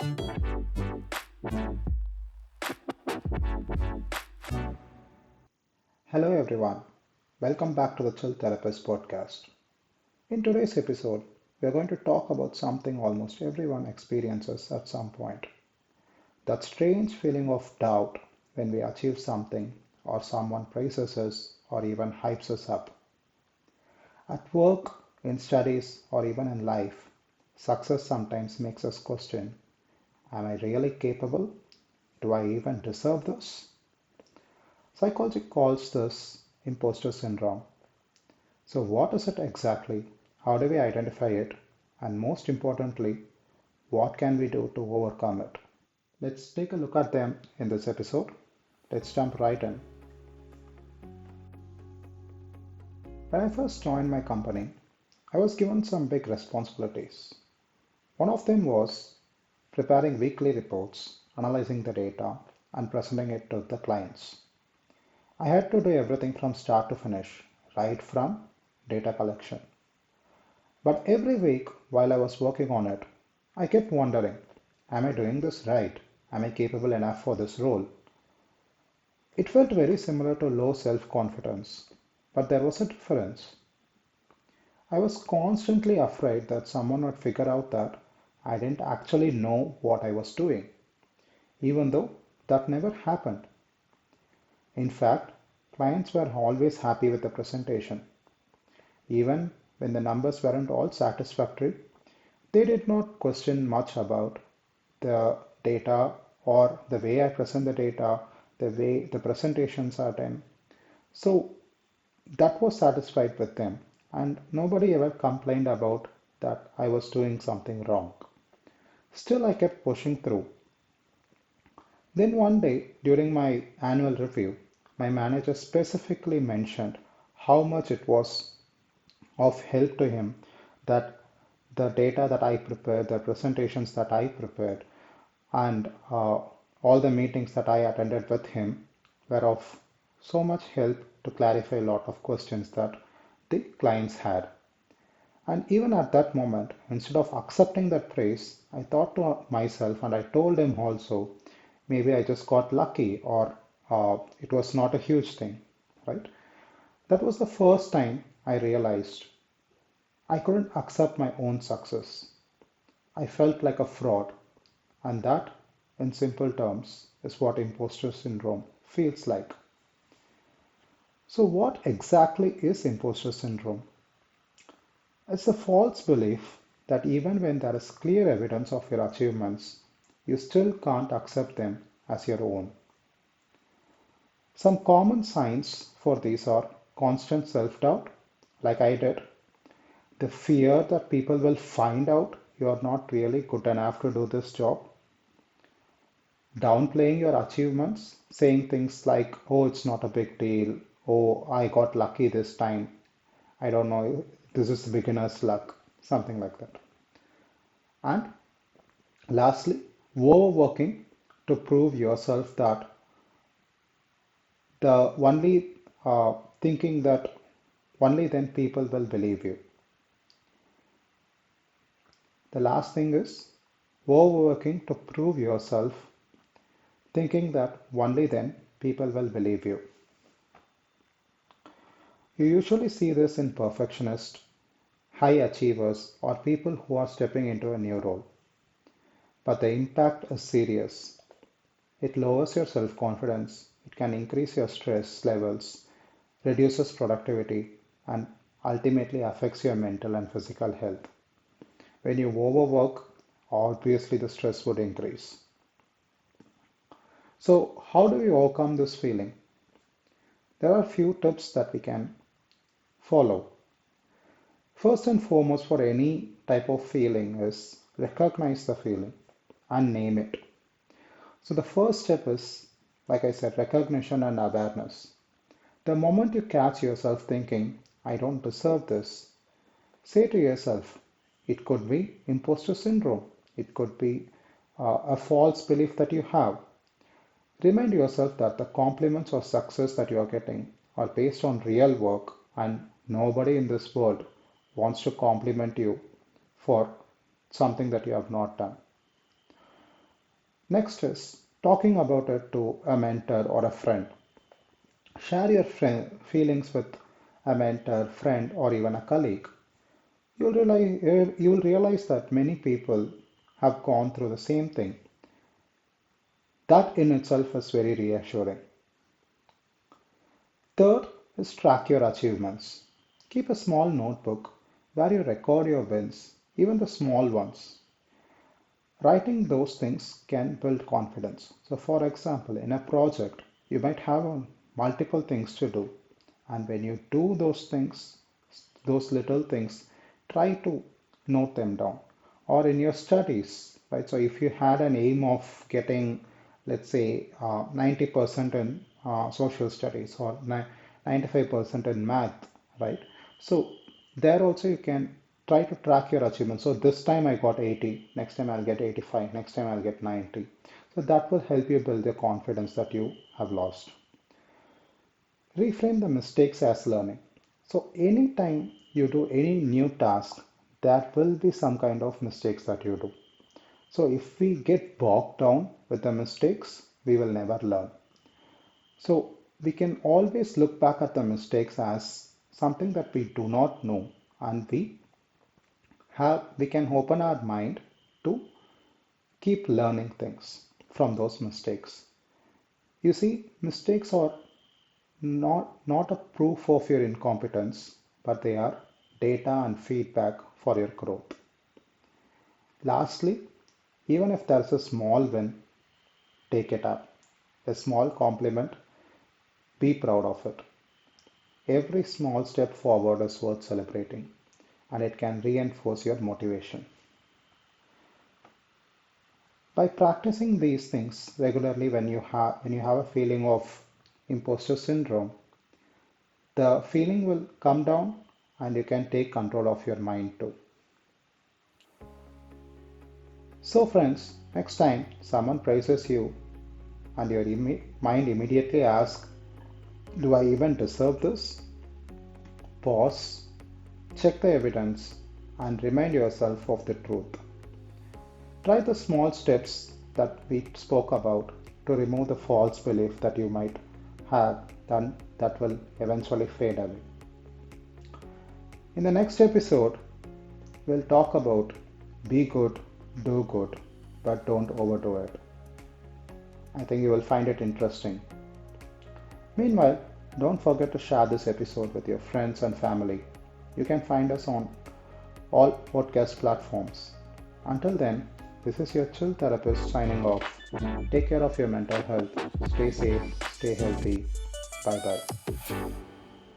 Hello everyone, welcome back to the Chill Therapist podcast. In today's episode, we are going to talk about something almost everyone experiences at some point, that strange feeling of doubt when we achieve something or someone praises us or even hypes us up. At work, in studies, or even in life, success sometimes makes us question, am I really capable? Do I even deserve this? Psychology calls this imposter syndrome. So, what is it exactly? How do we identify it? And most importantly, what can we do to overcome it? Let's take a look at them in this episode. Let's jump right in. When I first joined my company, I was given some big responsibilities. One of them was preparing weekly reports, analyzing the data, and presenting it to the clients. I had to do everything from start to finish, right from data collection. But every week while I was working on it, I kept wondering, am I doing this right? Am I capable enough for this role? It felt very similar to low self confidence, but there was a difference. I was constantly afraid that someone would figure out that I didn't actually know what I was doing, even though that never happened. In fact, clients were always happy with the presentation. Even when the numbers weren't all satisfactory, they did not question much about the data or the way I present the data, the way the presentations are done. So that was satisfied with them, and nobody ever complained about that I was doing something wrong. Still, I kept pushing through. Then one day during my annual review, my manager specifically mentioned how much it was of help to him that the data that I prepared, the presentations that I prepared, and all the meetings that I attended with him were of so much help to clarify a lot of questions that the clients had. And even at that moment, instead of accepting that praise, I thought to myself and I told him also, maybe I just got lucky or it was not a huge thing, right? That was the first time I realized I couldn't accept my own success. I felt like a fraud, and that, in simple terms, is what imposter syndrome feels like. So, what exactly is imposter syndrome? It's a false belief that even when there is clear evidence of your achievements, you still can't accept them as your own. Some common signs for these are constant self doubt, like I did, the fear that people will find out you are not really good enough to do this job, downplaying your achievements, saying things like, oh, it's not a big deal, oh, I got lucky this time, I don't know, this is beginner's luck, something like that. And lastly, overworking to prove yourself that the only thinking that only then people will believe you. The last thing is overworking to prove yourself, thinking that only then people will believe you. You usually see this in perfectionists, high achievers, or people who are stepping into a new role. But the impact is serious. It lowers your self confidence, it can increase your stress levels, reduces productivity, and ultimately affects your mental and physical health. When you overwork, obviously the stress would increase. So, how do we overcome this feeling? There are a few tips that we can follow. First and foremost, for any type of feeling, is recognize the feeling and name it. So, the first step is, like I said, recognition and awareness. The moment you catch yourself thinking, I don't deserve this, say to yourself, it could be imposter syndrome, it could be a false belief that you have. Remind yourself that the compliments or success that you are getting are based on real work, and nobody in this world wants to compliment you for something that you have not done. Next is talking about it to a mentor or a friend. Share your feelings with a mentor, friend, or even a colleague. You'll realize that many people have gone through the same thing. That in itself is very reassuring. Third is track your achievements. Keep a small notebook where you record your wins, even the small ones. Writing those things can build confidence. So, for example, in a project, you might have multiple things to do, and when you do those things, those little things, try to note them down. Or in your studies, right? So, if you had an aim of getting, let's say, 90% in social studies or 95% in math, right? So, there also you can try to track your achievements. So this time I got 80, next time I'll get 85, next time I'll get 90. So that will help you build the confidence that you have lost. Reframe the mistakes as learning. So anytime you do any new task, there will be some kind of mistakes that you do. So if we get bogged down with the mistakes, we will never learn. So we can always look back at the mistakes as something that we do not know, and we can open our mind to keep learning things from those mistakes. You see, mistakes are not a proof of your incompetence, but they are data and feedback for your growth. Lastly, even if there's a small win, take it up. A small compliment, be proud of it. Every small step forward is worth celebrating, and it can reinforce your motivation. By practicing these things regularly when you have a feeling of imposter syndrome, the feeling will come down and you can take control of your mind too. So friends, next time someone praises you and your mind immediately asks, do I even deserve this? Pause, check the evidence, and remind yourself of the truth. Try the small steps that we spoke about to remove the false belief that you might have done that will eventually fade away. In the next episode, we'll talk about be good, do good, but don't overdo it. I think you will find it interesting. Meanwhile, don't forget to share this episode with your friends and family. You can find us on all podcast platforms. Until then, this is your chill therapist signing off. Take care of your mental health. Stay safe, stay healthy. Bye bye.